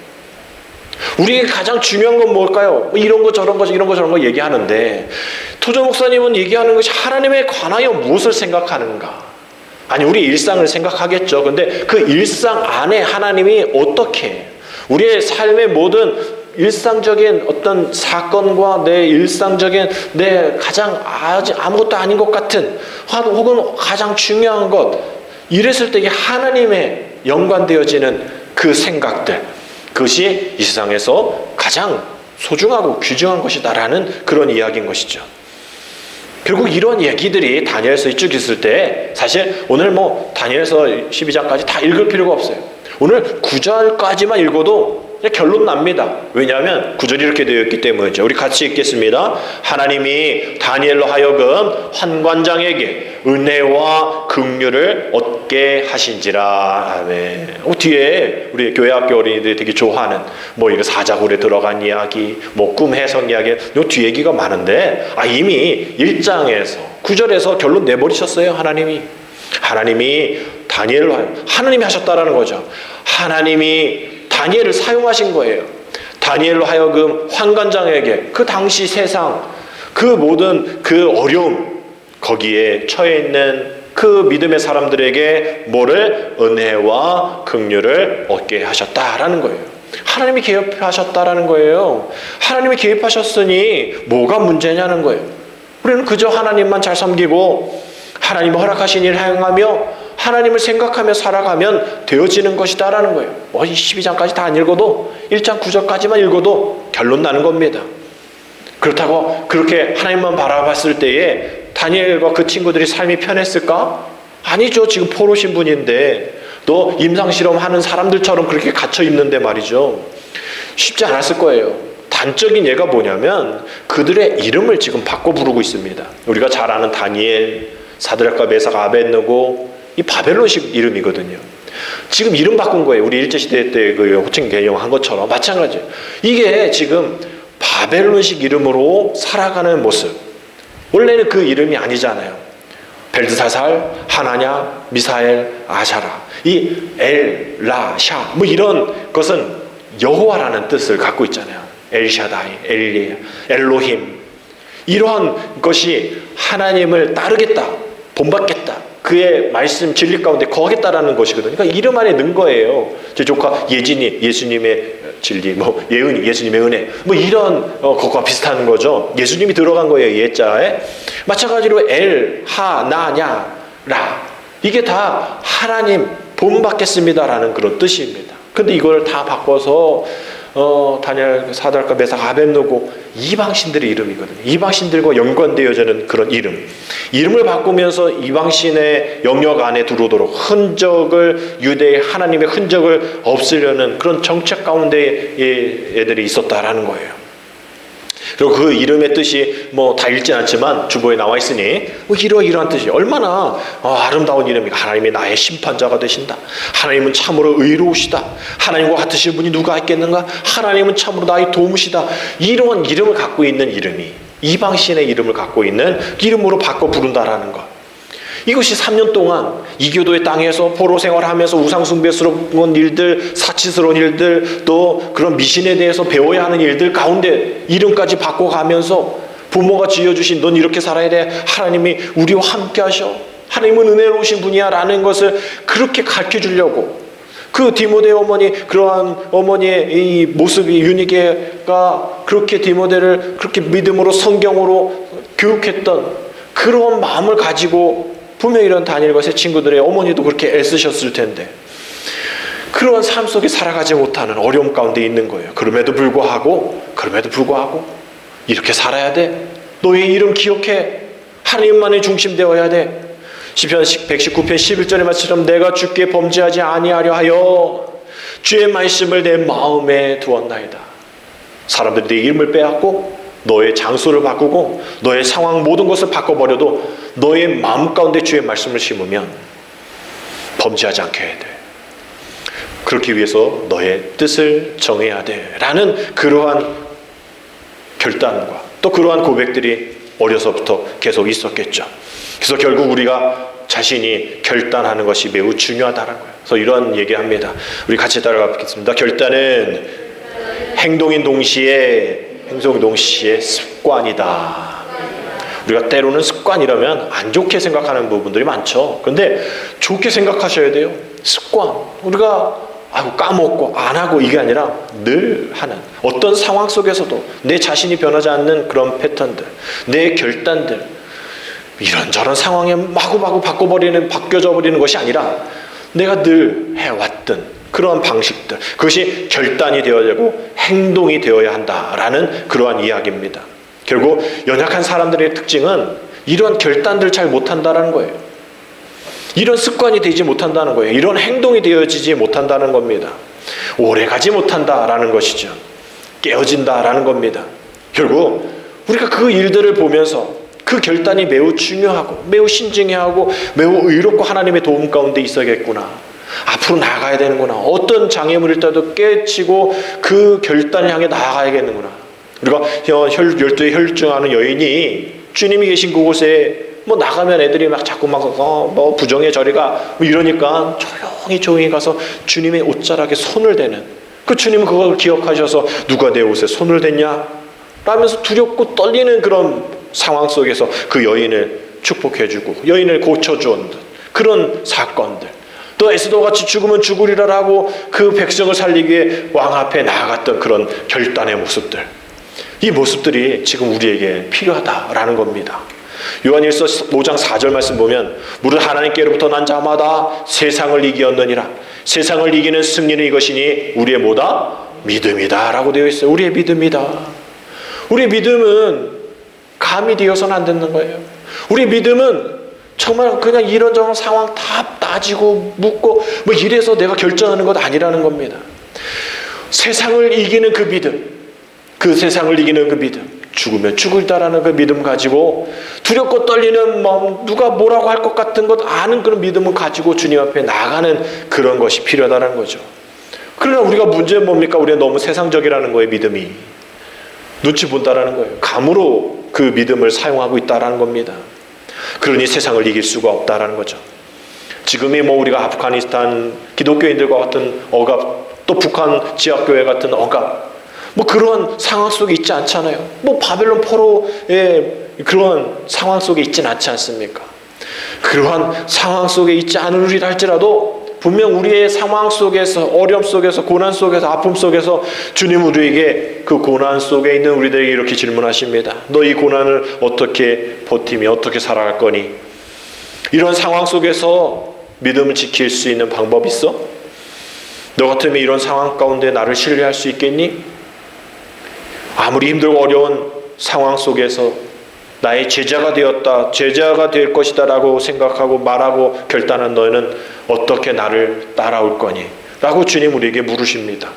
우리에게 가장 중요한 건 뭘까요? 이런 거 저런 거 이런 거 저런 거 얘기하는데 토절 목사님은 얘기하는 것이 하나님에 관하여 무엇을 생각하는가. 아니 우리 일상을 생각하겠죠. 근데 그 일상 안에 하나님이 어떻게 우리의 삶의 모든 일상적인 어떤 사건과 내 일상적인 내 가장 아무것도 아닌 것 같은 혹은 가장 중요한 것 이랬을 때 하나님에 연관되어지는 그 생각들, 그것이 이 세상에서 가장 소중하고 귀중한 것이다라는 그런 이야기인 것이죠. 결국 이런 얘기들이 다니엘서에 쭉 있을 때 사실 오늘 뭐 다니엘서 12장까지 다 읽을 필요가 없어요. 오늘 9절까지만 읽어도 결론 납니다. 왜냐하면 9절이 이렇게 되어 있기 때문이죠. 우리 같이 읽겠습니다. 하나님이 다니엘로 하여금 환관장에게 은혜와 긍휼을 얻게 하신지라. 아멘. 뒤에 우리 교회 학교 어린이들이 되게 좋아하는 뭐 이거 사자굴에 들어간 이야기, 뭐 꿈 해석 이야기, 요 뒤 얘기가 많은데 이미 1장에서 9절에서 결론 내버리셨어요. 하나님이 다니엘로 하여금 하나님이 하셨다라는 거죠. 하나님이 다니엘을 사용하신 거예요. 다니엘로 하여금 환관장에게 그 당시 세상 그 모든 그 어려움 거기에 처해 있는 그 믿음의 사람들에게 뭐를 은혜와 긍휼을 얻게 하셨다라는 거예요. 하나님이 개입하셨다라는 거예요. 하나님이 개입하셨으니 뭐가 문제냐는 거예요. 우리는 그저 하나님만 잘 섬기고 하나님이 허락하신 일을 행하며 하나님을 생각하며 살아가면 되어지는 것이다라는 거예요. 12장까지 다 안 읽어도 1장 9절까지만 읽어도 결론 나는 겁니다. 그렇다고 그렇게 하나님만 바라봤을 때에 다니엘과 그 친구들이 삶이 편했을까? 아니죠. 지금 포로 신분인데 또 임상실험하는 사람들처럼 그렇게 갇혀 있는데 말이죠. 쉽지 않았을 거예요. 단적인 예가 뭐냐면 그들의 이름을 지금 바꿔 부르고 있습니다. 우리가 잘 아는 다니엘, 사드락과 메삭, 아벳느고 이 바벨론식 이름이거든요. 지금 이름 바꾼 거예요. 우리 일제시대 때 그 호칭 개정한 것처럼 마찬가지예요. 이게 지금 바벨론식 이름으로 살아가는 모습. 원래는 그 이름이 아니잖아요. 벨드사살, 하나냐, 미사엘, 아샤라. 이 엘, 라, 샤 뭐 이런 것은 여호와라는 뜻을 갖고 있잖아요. 엘샤다이, 엘리, 엘로힘. 이러한 것이 하나님을 따르겠다, 본받겠다, 그의 말씀 진리 가운데 거하겠다라는 것이거든요. 그러니까 이름 안에 넣은 거예요. 제 조카 예진이 예수님의 진리, 뭐 예은이 예수님의 은혜, 뭐 이런 것과 비슷한 거죠. 예수님이 들어간 거예요. 예자에. 마찬가지로 엘, 하, 나, 냐, 라, 이게 다 하나님 본받겠습니다라는 그런 뜻입니다. 근데 이걸 다 바꿔서 다니엘, 사드락과 메삭, 아벳느고 이방신들의 이름이거든요. 이방신들과 연관되어지는 그런 이름을 바꾸면서 이방신의 영역 안에 들어오도록 흔적을, 유대의 하나님의 흔적을 없애려는 그런 정책 가운데 애들이 있었다라는 거예요. 그리고 그 이름의 뜻이 뭐 다 읽진 않지만 주보에 나와 있으니 뭐 이러이러한 뜻이 얼마나 아름다운 이름이니까. 하나님이 나의 심판자가 되신다. 하나님은 참으로 의로우시다. 하나님과 같으실 분이 누가 있겠는가. 하나님은 참으로 나의 도무시다. 이런 이름을 갖고 있는 이름이 이방신의 이름을 갖고 있는 이름으로 바꿔 부른다라는 것. 이것이 3년 동안 이교도의 땅에서 포로 생활하면서 우상숭배스러운 일들, 사치스러운 일들, 또 그런 미신에 대해서 배워야 하는 일들 가운데 이름까지 바꿔가면서 부모가 지어주신 넌 이렇게 살아야 돼. 하나님이 우리와 함께 하셔. 하나님은 은혜로우신 분이야 라는 것을 그렇게 가르쳐주려고 그 디모데 어머니, 그러한 어머니의 이 모습이 유니게가 그렇게 디모데를 그렇게 믿음으로 성경으로 교육했던 그런 마음을 가지고 분명히 이런 다니엘과 세 친구들의 어머니도 그렇게 애쓰셨을 텐데 그런 삶 속에 살아가지 못하는 어려움 가운데 있는 거예요. 그럼에도 불구하고 이렇게 살아야 돼. 너의 이름 기억해. 하나님만의 중심 되어야 돼. 시편 119편 11절의 말씀처럼 내가 주께 범죄하지 아니하려 하여 주의 말씀을 내 마음에 두었나이다. 사람들이 내 이름을 빼앗고 너의 장소를 바꾸고 너의 상황 모든 것을 바꿔버려도 너의 마음 가운데 주의 말씀을 심으면 범죄하지 않게 해야 돼. 그렇기 위해서 너의 뜻을 정해야 돼 라는 그러한 결단과 또 그러한 고백들이 어려서부터 계속 있었겠죠. 그래서 결국 우리가 자신이 결단하는 것이 매우 중요하다는 거예요. 그래서 이런 얘기합니다. 우리 같이 따라가 보겠습니다. 결단은 행동인 동시에 습관이다. 우리가 때로는 습관이라면 안 좋게 생각하는 부분들이 많죠. 그런데 좋게 생각하셔야 돼요. 습관. 우리가 까먹고 안 하고 이게 아니라 늘 하는 어떤 상황 속에서도 내 자신이 변하지 않는 그런 패턴들, 내 결단들, 이런저런 상황에 마구마구 바뀌어져 버리는 것이 아니라 내가 늘 해왔던 그러한 방식들, 그것이 결단이 되어야 되고 행동이 되어야 한다라는 그러한 이야기입니다. 결국 연약한 사람들의 특징은 이런 결단들 잘 못한다는 거예요. 이런 습관이 되지 못한다는 거예요. 이런 행동이 되어지지 못한다는 겁니다. 오래가지 못한다라는 것이죠. 깨어진다라는 겁니다. 결국 우리가 그 일들을 보면서 그 결단이 매우 중요하고 매우 신중해야 하고 매우 의롭고 하나님의 도움 가운데 있어야겠구나. 앞으로 나아가야 되는구나. 어떤 장애물일 때도 깨치고 그 결단을 향해 나아가야겠는구나. 우리가 12에 혈증하는 여인이 주님이 계신 그곳에 나가면 애들이 막 자꾸 부정의 저리가 이러니까 조용히 가서 주님의 옷자락에 손을 대는, 그 주님은 그걸 기억하셔서 누가 내 옷에 손을 댔냐? 라면서 두렵고 떨리는 그런 상황 속에서 그 여인을 축복해주고 여인을 고쳐주는 그런 사건들, 또 에스더같이 죽으면 죽으리라라고 그 백성을 살리기 위해 왕 앞에 나아갔던 그런 결단의 모습들, 이 모습들이 지금 우리에게 필요하다라는 겁니다. 요한일서 5장 4절 말씀 보면 무릇 하나님께로부터 난 자마다 세상을 이기었느니라. 세상을 이기는 승리는 이것이니 우리의 뭐다? 믿음이다 라고 되어 있어요. 우리의 믿음이다. 우리의 믿음은 감이 되어서는 안 되는 거예요. 우리의 믿음은 정말 그냥 이런저런 상황 다 따지고 묻고 이래서 내가 결정하는 것 아니라는 겁니다. 세상을 이기는 그 믿음, 그 세상을 이기는 그 믿음, 죽으면 죽을다라는 그 믿음 가지고 두렵고 떨리는 마음, 누가 뭐라고 할 것 같은 것 아는 그런 믿음을 가지고 주님 앞에 나가는 그런 것이 필요하다는 거죠. 그러나 우리가 문제는 뭡니까? 우리가 너무 세상적이라는 거예요. 믿음이 눈치 본다라는 거예요. 감으로 그 믿음을 사용하고 있다라는 겁니다. 그러니 세상을 이길 수가 없다라는 거죠. 지금이 우리가 아프가니스탄 기독교인들과 같은 억압, 또 북한 지하교회 같은 억압, 그런 상황 속에 있지 않잖아요. 바벨론 포로의 그런 상황 속에 있지는 않지 않습니까? 그러한 상황 속에 있지 않으리라 할지라도 분명 우리의 상황 속에서, 어려움 속에서, 고난 속에서, 아픔 속에서 주님 우리에게 그 고난 속에 있는 우리들에게 이렇게 질문하십니다. 너 이 고난을 어떻게 버티며 어떻게 살아갈 거니? 이런 상황 속에서 믿음을 지킬 수 있는 방법 있어? 너 같으면 이런 상황 가운데 나를 신뢰할 수 있겠니? 아무리 힘들고 어려운 상황 속에서 나의 제자가 되었다, 제자가 될 것이다 라고 생각하고 말하고 결단한 너희는 어떻게 나를 따라올 거니? 라고 주님 우리에게 물으십니다.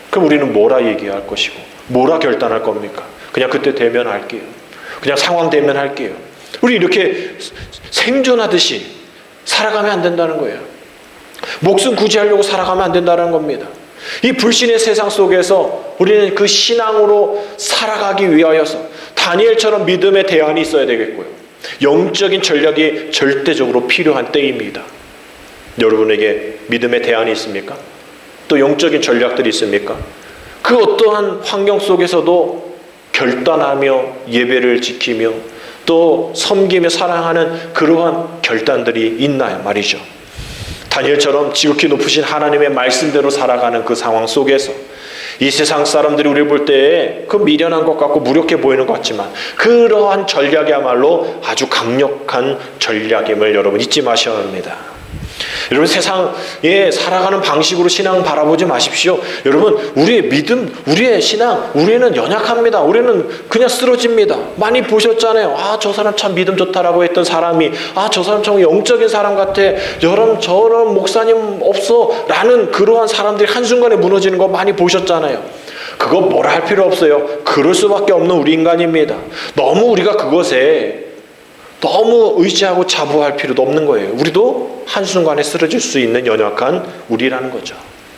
그럼 우리는 뭐라 얘기할 것이고 뭐라 결단할 겁니까? 그냥 그때 되면 할게요. 그냥 상황 되면 할게요. 우리 이렇게 생존하듯이 살아가면 안 된다는 거예요. 목숨 구제하려고 살아가면 안 된다는 겁니다. 이 불신의 세상 속에서 우리는 그 신앙으로 살아가기 위하여서 다니엘처럼 믿음의 대안이 있어야 되겠고요. 영적인 전략이 절대적으로 필요한 때입니다. 여러분에게 믿음의 대안이 있습니까? 또 영적인 전략들이 있습니까? 그 어떠한 환경 속에서도 결단하며 예배를 지키며 또 섬기며 사랑하는 그러한 결단들이 있나요 말이죠. 다니엘처럼 지극히 높으신 하나님의 말씀대로 살아가는 그 상황 속에서 이 세상 사람들이 우리를 볼 때에 그 미련한 것 같고 무력해 보이는 것 같지만 그러한 전략이야말로 아주 강력한 전략임을 여러분 잊지 마셔야 합니다. 여러분 세상에 살아가는 방식으로 신앙 바라보지 마십시오. 여러분 우리의 믿음, 우리의 신앙, 우리는 연약합니다. 우리는 그냥 쓰러집니다. 많이 보셨잖아요. 저 사람 참 믿음 좋다라고 했던 사람이 저 사람 참 영적인 사람 같아. 여러분 저런 목사님 없어 라는 그러한 사람들이 한순간에 무너지는 거 많이 보셨잖아요. 그거 뭐라 할 필요 없어요. 그럴 수밖에 없는 우리 인간입니다. 너무 우리가 그것에 너무 의지하고 자부할 필요도 없는 거예요. 우리도 한순간에 쓰러질 수 있는 연약한 우리라는 거죠.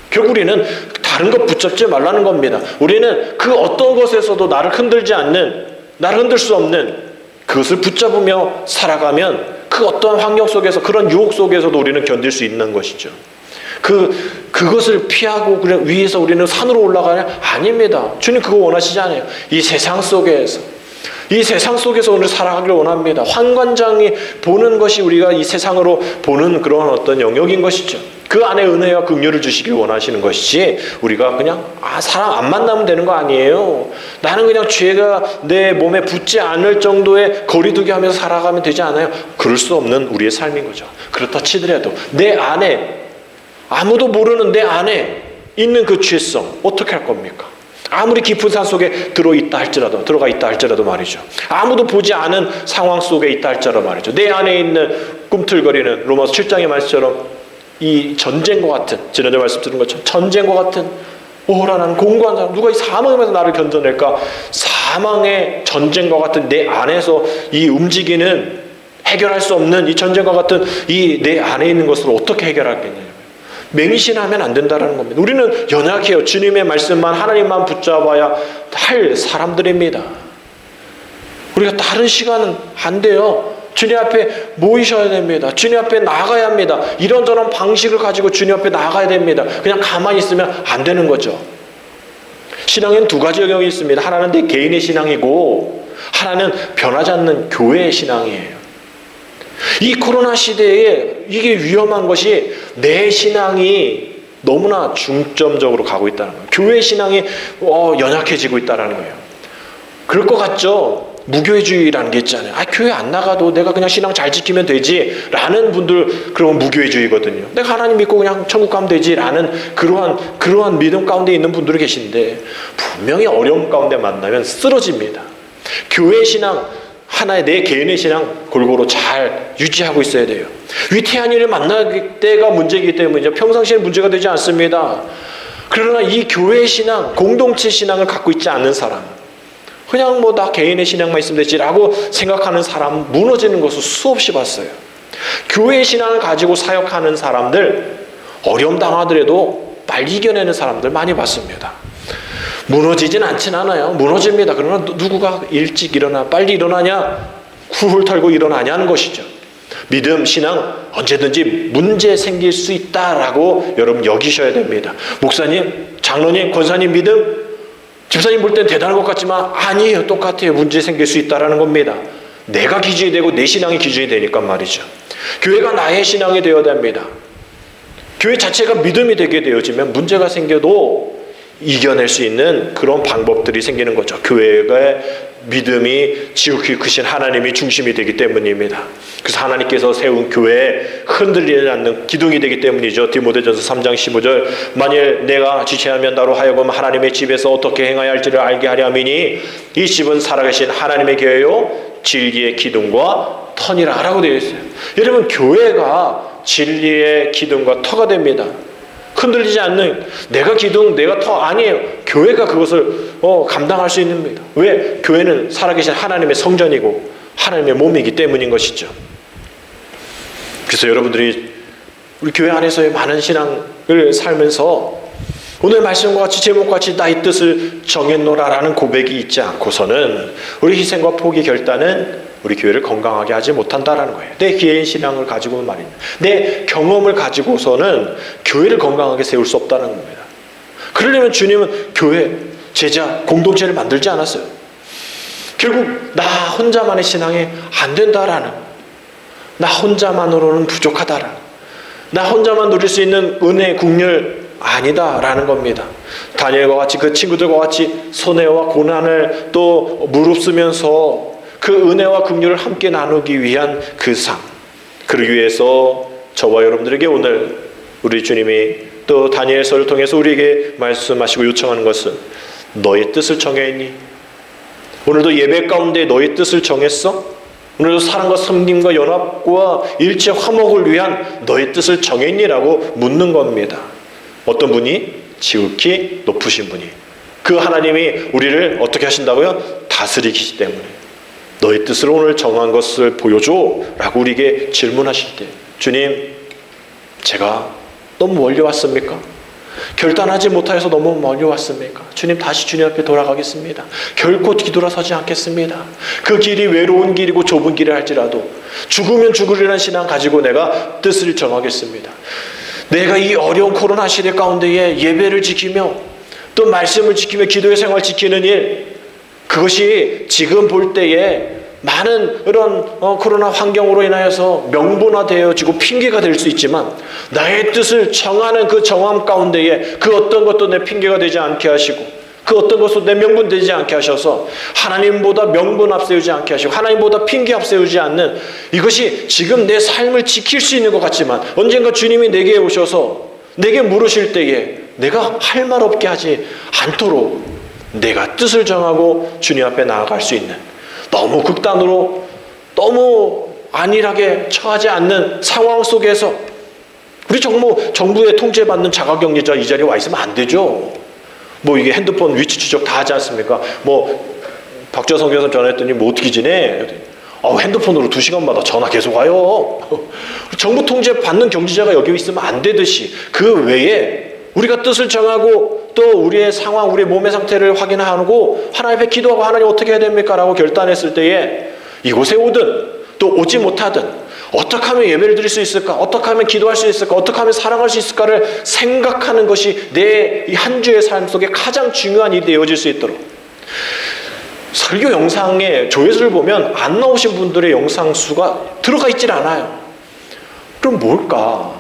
결국 우리는 다른 것 붙잡지 말라는 겁니다. 우리는 그 어떤 것에서도 나를 흔들지 않는, 나를 흔들 수 없는 그것을 붙잡으며 살아가면 그 어떤 환경 속에서, 그런 유혹 속에서도 우리는 견딜 수 있는 것이죠. 그것을 피하고 그냥 위에서 우리는 산으로 올라가냐? 아닙니다. 주님 그거 원하시지 않아요. 이 세상 속에서 오늘 살아가기를 원합니다. 환관장이 보는 것이 우리가 이 세상으로 보는 그런 어떤 영역인 것이죠. 그 안에 은혜와 긍휼을 주시길 원하시는 것이지 우리가 그냥 사람 안 만나면 되는 거 아니에요. 나는 그냥 죄가 내 몸에 붙지 않을 정도의 거리두기 하면서 살아가면 되지 않아요. 그럴 수 없는 우리의 삶인 거죠. 그렇다 치더라도 내 안에, 아무도 모르는 내 안에 있는 그 죄성 어떻게 할 겁니까? 아무리 깊은 산 속에 들어가 있다 할지라도 말이죠. 아무도 보지 않은 상황 속에 있다 할지라도 말이죠. 내 안에 있는 꿈틀거리는 로마서 7장의 말씀처럼 이 전쟁과 같은, 지난주에 말씀드린 것처럼 전쟁과 같은 오호라는 공고한 사람, 누가 이 사망에서 나를 견뎌낼까? 사망의 전쟁과 같은 내 안에서 이 움직이는, 해결할 수 없는 이 전쟁과 같은 이 내 안에 있는 것을 어떻게 해결하겠느냐. 맹신하면 안 된다는 겁니다. 우리는 연약해요. 주님의 말씀만, 하나님만 붙잡아야 할 사람들입니다. 우리가 다른 시간은 안 돼요. 주님 앞에 모이셔야 됩니다. 주님 앞에 나가야 합니다. 이런저런 방식을 가지고 주님 앞에 나가야 됩니다. 그냥 가만히 있으면 안 되는 거죠. 신앙에는 두 가지 영역이 있습니다. 하나는 내 개인의 신앙이고, 하나는 변하지 않는 교회의 신앙이에요. 이 코로나 시대에 이게 위험한 것이 내 신앙이 너무나 중점적으로 가고 있다는 거예요. 교회 신앙이 연약해지고 있다는 거예요. 그럴 것 같죠? 무교회주의라는 게 있잖아요. 교회 안 나가도 내가 그냥 신앙 잘 지키면 되지 라는 분들, 그런 무교회주의거든요. 내가 하나님 믿고 그냥 천국 가면 되지 라는 그러한 믿음 가운데 있는 분들이 계신데, 분명히 어려움 가운데 만나면 쓰러집니다. 교회 신앙, 하나의 내 개인의 신앙 골고루 잘 유지하고 있어야 돼요. 위태한 일을 만날 때가 문제이기 때문에 평상시에는 문제가 되지 않습니다. 그러나 이 교회 신앙, 공동체 신앙을 갖고 있지 않는 사람, 그냥 나 개인의 신앙만 있으면 되지라고 생각하는 사람, 무너지는 것을 수없이 봤어요. 교회 신앙을 가지고 사역하는 사람들, 어려움 당하더라도 빨리 이겨내는 사람들 많이 봤습니다. 무너지진 않진 않아요. 무너집니다. 그러나 누구가 일찍 일어나, 빨리 일어나냐, 훌훌 털고 일어나냐는 것이죠. 믿음, 신앙 언제든지 문제 생길 수 있다라고 여러분 여기셔야 됩니다. 목사님, 장로님, 권사님 믿음, 집사님 볼 땐 대단한 것 같지만 아니에요. 똑같아요. 문제 생길 수 있다라는 겁니다. 내가 기준이 되고 내 신앙이 기준이 되니까 말이죠. 교회가 나의 신앙이 되어야 됩니다. 교회 자체가 믿음이 되게 되어지면 문제가 생겨도 이겨낼 수 있는 그런 방법들이 생기는 거죠. 교회의 믿음이 지극히 크신 하나님이 중심이 되기 때문입니다. 그래서 하나님께서 세운 교회에 흔들리지 않는 기둥이 되기 때문이죠. 디모데전서 3장 15절, 만일 내가 지체하면 나로 하여금 하나님의 집에서 어떻게 행하여 할지를 알게 하려 함이니 이 집은 살아계신 하나님의 교회요 진리의 기둥과 터니라 라고 되어 있어요. 여러분, 교회가 진리의 기둥과 터가 됩니다. 흔들리지 않는, 내가 기둥, 내가 터 아니에요. 교회가 그것을 감당할 수 있습니다. 왜? 교회는 살아계신 하나님의 성전이고 하나님의 몸이기 때문인 것이죠. 그래서 여러분들이 우리 교회 안에서의 많은 신앙을 살면서 오늘 말씀과 같이, 제목과 같이 나의 뜻을 정했노라라는 고백이 있지 않고서는 우리 희생과 포기 결단은 우리 교회를 건강하게 하지 못한다라는 거예요. 내 개인 신앙을 가지고는 말입니다. 내 경험을 가지고서는 교회를 건강하게 세울 수 없다는 겁니다. 그러려면 주님은 교회, 제자, 공동체를 만들지 않았어요. 결국 나 혼자만의 신앙이 안 된다라는, 나 혼자만으로는 부족하다라는, 나 혼자만 누릴 수 있는 은혜, 국률 아니다라는 겁니다. 다니엘과 같이, 그 친구들과 같이 손해와 고난을 또 무릅쓰면서 그 은혜와 긍휼을 함께 나누기 위한 그 삶, 그러기 위해서 저와 여러분들에게 오늘 우리 주님이 또 다니엘서를 통해서 우리에게 말씀하시고 요청하는 것은, 너의 뜻을 정했니? 오늘도 예배 가운데 너의 뜻을 정했어? 오늘도 사랑과 섬김과 연합과 일체 화목을 위한 너의 뜻을 정했니? 라고 묻는 겁니다. 어떤 분이? 지극히 높으신 분이, 그 하나님이 우리를 어떻게 하신다고요? 다스리기 때문에 너의 뜻을 오늘 정한 것을 보여줘 라고 우리에게 질문하실 때, 주님, 제가 너무 멀리 왔습니까? 결단하지 못해서 너무 멀리 왔습니까? 주님, 다시 주님 앞에 돌아가겠습니다. 결코 뒤돌아서지 않겠습니다. 그 길이 외로운 길이고 좁은 길을 할지라도 죽으면 죽으리라는 신앙 가지고 내가 뜻을 정하겠습니다. 내가 이 어려운 코로나 시대 가운데에 예배를 지키며 또 말씀을 지키며 기도의 생활 지키는 일, 그것이 지금 볼 때에 많은 이런 코로나 환경으로 인하여서 명분화되어지고 핑계가 될 수 있지만, 나의 뜻을 정하는 그 정함 가운데에 그 어떤 것도 내 핑계가 되지 않게 하시고, 그 어떤 것도 내 명분 되지 않게 하셔서 하나님보다 명분 앞세우지 않게 하시고 하나님보다 핑계 앞세우지 않는, 이것이 지금 내 삶을 지킬 수 있는 것 같지만 언젠가 주님이 내게 오셔서 내게 물으실 때에 내가 할 말 없게 하지 않도록 내가 뜻을 정하고 주님 앞에 나아갈 수 있는, 너무 극단으로 너무 안일하게 처하지 않는 상황 속에서 우리 정부의 통제받는 자가격리자 이 자리에 와 있으면 안 되죠. 뭐 이게 핸드폰 위치 추적 다 하지 않습니까? 뭐 박재성 교사 전화했더니 뭐 어떻게 지내? 핸드폰으로 2시간마다 전화 계속 와요. 정부 통제 받는 경제자가 여기 있으면 안 되듯이 그 외에 우리가 뜻을 정하고 또 우리의 상황, 우리의 몸의 상태를 확인하고 하나님 앞에 기도하고 하나님 어떻게 해야 됩니까? 라고 결단했을 때에 이곳에 오든 또 오지 못하든 어떻게 하면 예배를 드릴 수 있을까? 어떻게 하면 기도할 수 있을까? 어떻게 하면 사랑할 수 있을까를 생각하는 것이 내 이 한 주의 삶 속에 가장 중요한 일이 되어질 수 있도록. 설교 영상에 조회수를 보면 안 나오신 분들의 영상 수가 들어가 있질 않아요. 그럼 뭘까?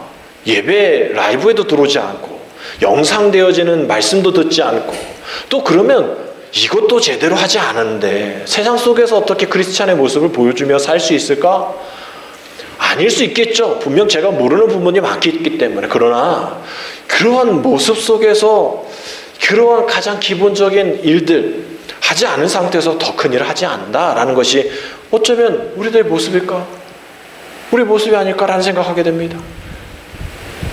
예배 라이브에도 들어오지 않고 영상되어지는 말씀도 듣지 않고 또 그러면 이것도 제대로 하지 않았는데 세상 속에서 어떻게 크리스찬의 모습을 보여주며 살 수 있을까? 아닐 수 있겠죠. 분명 제가 모르는 부분이 많기 때문에. 그러나 그러한 모습 속에서 그러한 가장 기본적인 일들 하지 않은 상태에서 더 큰 일을 하지 않는다라는 것이 어쩌면 우리들의 모습일까? 우리 모습이 아닐까라는 생각하게 됩니다.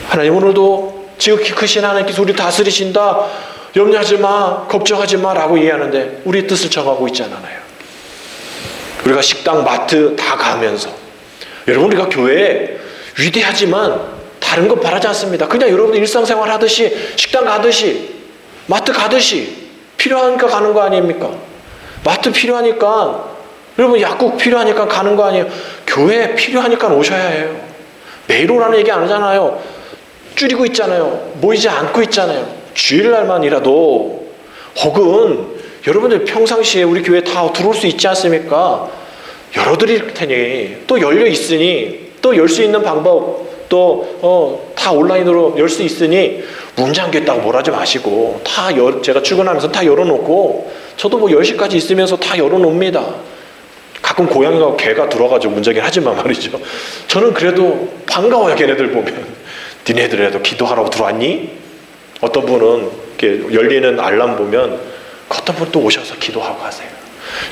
하나님 오늘도 지극히 크신 하나님께서 우리 다스리신다. 염려하지 마, 걱정하지 마라고 얘기하는데 우리 뜻을 정하고 있지 않아요. 우리가 식당, 마트 다 가면서 여러분 우리가 교회에 위대하지만 다른 것 바라지 않습니다. 그냥 여러분 일상생활 하듯이 식당 가듯이 마트 가듯이 필요하니까 가는 거 아닙니까? 마트 필요하니까 여러분 약국 필요하니까 가는 거 아니에요? 교회 필요하니까 오셔야 해요. 매일 오라는 얘기 안 하잖아요. 줄이고 있잖아요. 모이지 않고 있잖아요. 주일날만이라도 혹은 여러분들 평상시에 우리 교회 다 들어올 수 있지 않습니까? 열어드릴 테니 또 열려 있으니 또 열 수 있는 방법 또 다 온라인으로 열 수 있으니 문 잠겼다고 뭘 하지 마시고 제가 출근하면서 다 열어놓고 저도 뭐 10시까지 있으면서 다 열어놓습니다. 가끔 고양이가 개가 들어가지고 문제긴 하지만 말이죠. 저는 그래도 반가워요. 걔네들 보면. 니네들에도 기도하라고 들어왔니? 어떤 분은 이렇게 열리는 알람 보면 어떤 분은 또 오셔서 기도하고 가세요.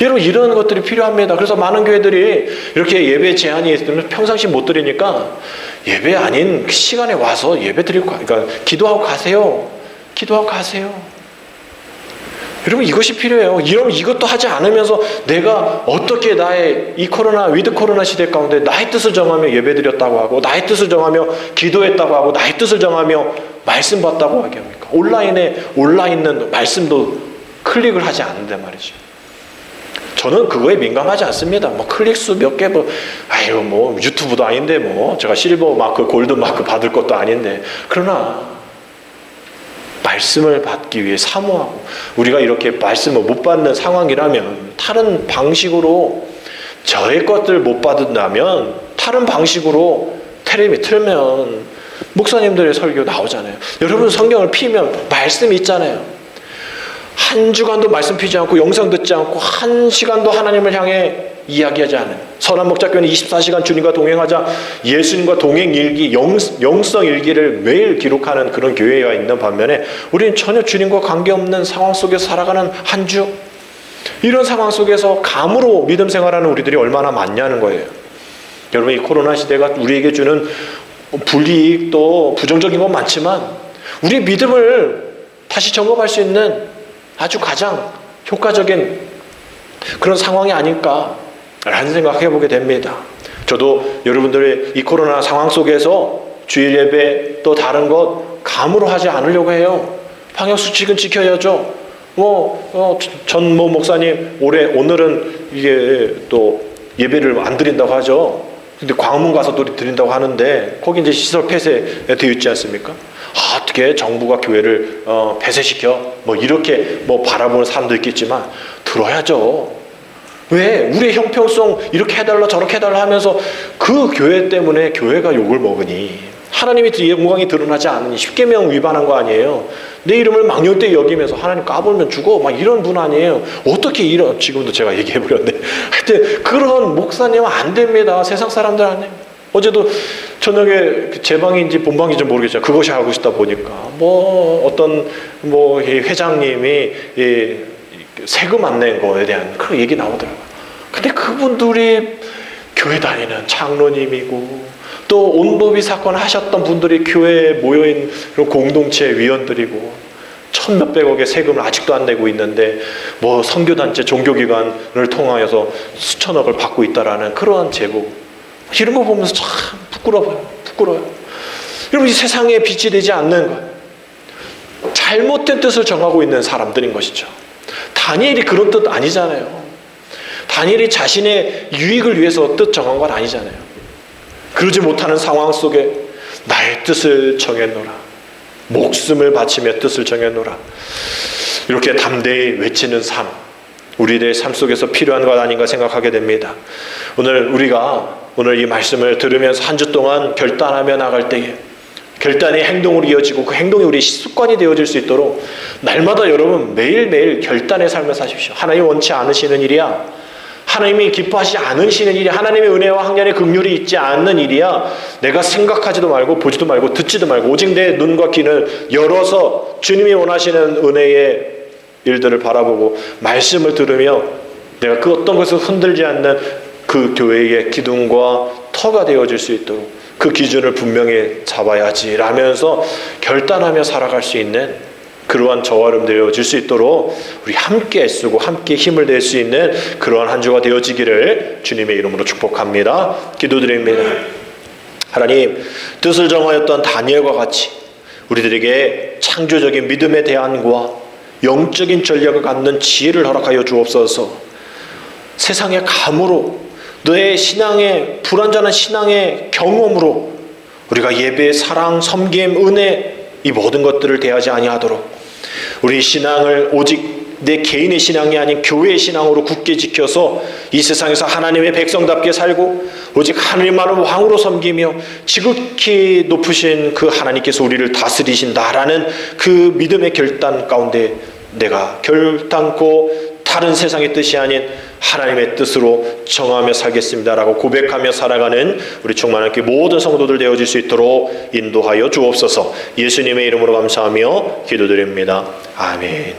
여러분 이런 것들이 필요합니다. 그래서 많은 교회들이 이렇게 예배 제한이 있으면 평상시 못 드리니까 예배 아닌 시간에 와서 예배 드리고 그러니까 기도하고 가세요. 기도하고 가세요. 여러분 이것이 필요해요. 여러분 이것도 하지 않으면서 내가 어떻게 나의 이 위드 코로나 시대 가운데 나의 뜻을 정하며 예배 드렸다고 하고 나의 뜻을 정하며 기도했다고 하고 나의 뜻을 정하며 말씀 받다고 하게 합니까? 온라인에 올라있는 말씀도 클릭을 하지 않는단 말이죠. 저는 그거에 민감하지 않습니다. 뭐 클릭수 몇 개 뭐 유튜브도 아닌데 뭐 제가 실버 마크, 골드 마크 받을 것도 아닌데 그러나 말씀을 받기 위해 사모하고 우리가 이렇게 말씀을 못 받는 상황이라면 다른 방식으로 저의 것들 못 받는다면 다른 방식으로 텔레비 틀면 목사님들의 설교 나오잖아요. 여러분 성경을 피면 말씀이 있잖아요. 한 주간도 말씀 피지 않고 영상 듣지 않고 한 시간도 하나님을 향해 이야기하지 않은 선한 목자교회는 24시간 주님과 동행하자 예수님과 동행 일기, 영성 일기를 매일 기록하는 그런 교회가 있는 반면에 우리는 전혀 주님과 관계없는 상황 속에서 살아가는 한 주, 이런 상황 속에서 감으로 믿음 생활하는 우리들이 얼마나 많냐는 거예요. 여러분 이 코로나 시대가 우리에게 주는 불이익도 부정적인 건 많지만 우리 믿음을 다시 점검할 수 있는 아주 가장 효과적인 그런 상황이 아닐까라는 생각을 해보게 됩니다. 저도 여러분들의 이 코로나 상황 속에서 주일 예배 또 다른 것 감으로 하지 않으려고 해요. 방역수칙은 지켜야죠. 전 목사님 오늘은 이게 또 예배를 안 드린다고 하죠. 근데 광화문 가서 또 드린다고 하는데 거기 이제 시설 폐쇄되어 있지 않습니까? 어떻게 정부가 교회를 폐쇄시켜? 이렇게 바라보는 사람도 있겠지만 들어야죠. 왜? 우리의 형평성 이렇게 해달라 저렇게 해달라 하면서 그 교회 때문에 교회가 욕을 먹으니 하나님의 영광이 드러나지 않으니 십계명 위반한 거 아니에요. 내 이름을 망령되이 여기면서 하나님 까불면 죽어 이런 분 아니에요. 어떻게 지금도 제가 얘기해버렸네. 하여튼 그런 목사님은 안 됩니다. 세상 사람들 안 해요. 어제도 저녁에 제 방인지 본방인지 모르겠지만 그것이 하고 싶다 보니까 어떤 회장님이 세금 안 낸 거에 대한 그런 얘기 나오더라고요. 근데 그분들이 교회 다니는 장로님이고 또 온보비 사건 하셨던 분들이 교회에 모여있는 그런 공동체 위원들이고 천몇백억의 세금을 아직도 안 내고 있는데 뭐 선교단체 종교기관을 통하여서 수천억을 받고 있다라는 그러한 제보, 이런 거 보면서 참 부끄러워요. 여러분, 이 세상에 빛이 되지 않는 것, 잘못된 뜻을 정하고 있는 사람들인 것이죠. 다니엘이 그런 뜻 아니잖아요. 다니엘이 자신의 유익을 위해서 뜻 정한 건 아니잖아요. 그러지 못하는 상황 속에 나의 뜻을 정해놓으라, 목숨을 바치며 뜻을 정해놓으라, 이렇게 담대히 외치는 삶, 우리들의 삶 속에서 필요한 것 아닌가 생각하게 됩니다. 오늘 이 말씀을 들으면서 한 주 동안 결단하며 나갈 때에 결단이 행동으로 이어지고 그 행동이 우리 습관이 되어질 수 있도록 날마다 여러분 매일매일 결단의 삶을 사십시오. 하나님 원치 않으시는 일이야, 하나님이 기뻐하시지 않으시는 일이, 하나님의 은혜와 항년의 긍휼이 있지 않는 일이야, 내가 생각하지도 말고 보지도 말고 듣지도 말고 오직 내 눈과 귀를 열어서 주님이 원하시는 은혜의 일들을 바라보고 말씀을 들으며 내가 그 어떤 것을 흔들지 않는 그 교회의 기둥과 터가 되어질 수 있도록 그 기준을 분명히 잡아야지 라면서 결단하며 살아갈 수 있는 그러한 저와 여러분 되어질 수 있도록 우리 함께 애쓰고 함께 힘을 낼 수 있는 그러한 한 주가 되어지기를 주님의 이름으로 축복합니다. 기도드립니다. 하나님, 뜻을 정하였던 다니엘과 같이 우리들에게 창조적인 믿음의 대안과 영적인 전략을 갖는 지혜를 허락하여 주옵소서. 세상의 감으로, 너의 신앙의 불완전한 신앙의 경험으로 우리가 예배, 사랑, 섬김, 은혜, 이 모든 것들을 대하지 아니하도록 우리 신앙을 오직 내 개인의 신앙이 아닌 교회의 신앙으로 굳게 지켜서 이 세상에서 하나님의 백성답게 살고 오직 하나님만을 왕으로 섬기며 지극히 높으신 그 하나님께서 우리를 다스리신다라는 그 믿음의 결단 가운데 내가 결단코 다른 세상의 뜻이 아닌 하나님의 뜻으로 정하며 살겠습니다라고 고백하며 살아가는 우리 충만한 그 모든 성도들 되어질 수 있도록 인도하여 주옵소서. 예수님의 이름으로 감사하며 기도드립니다. 아멘.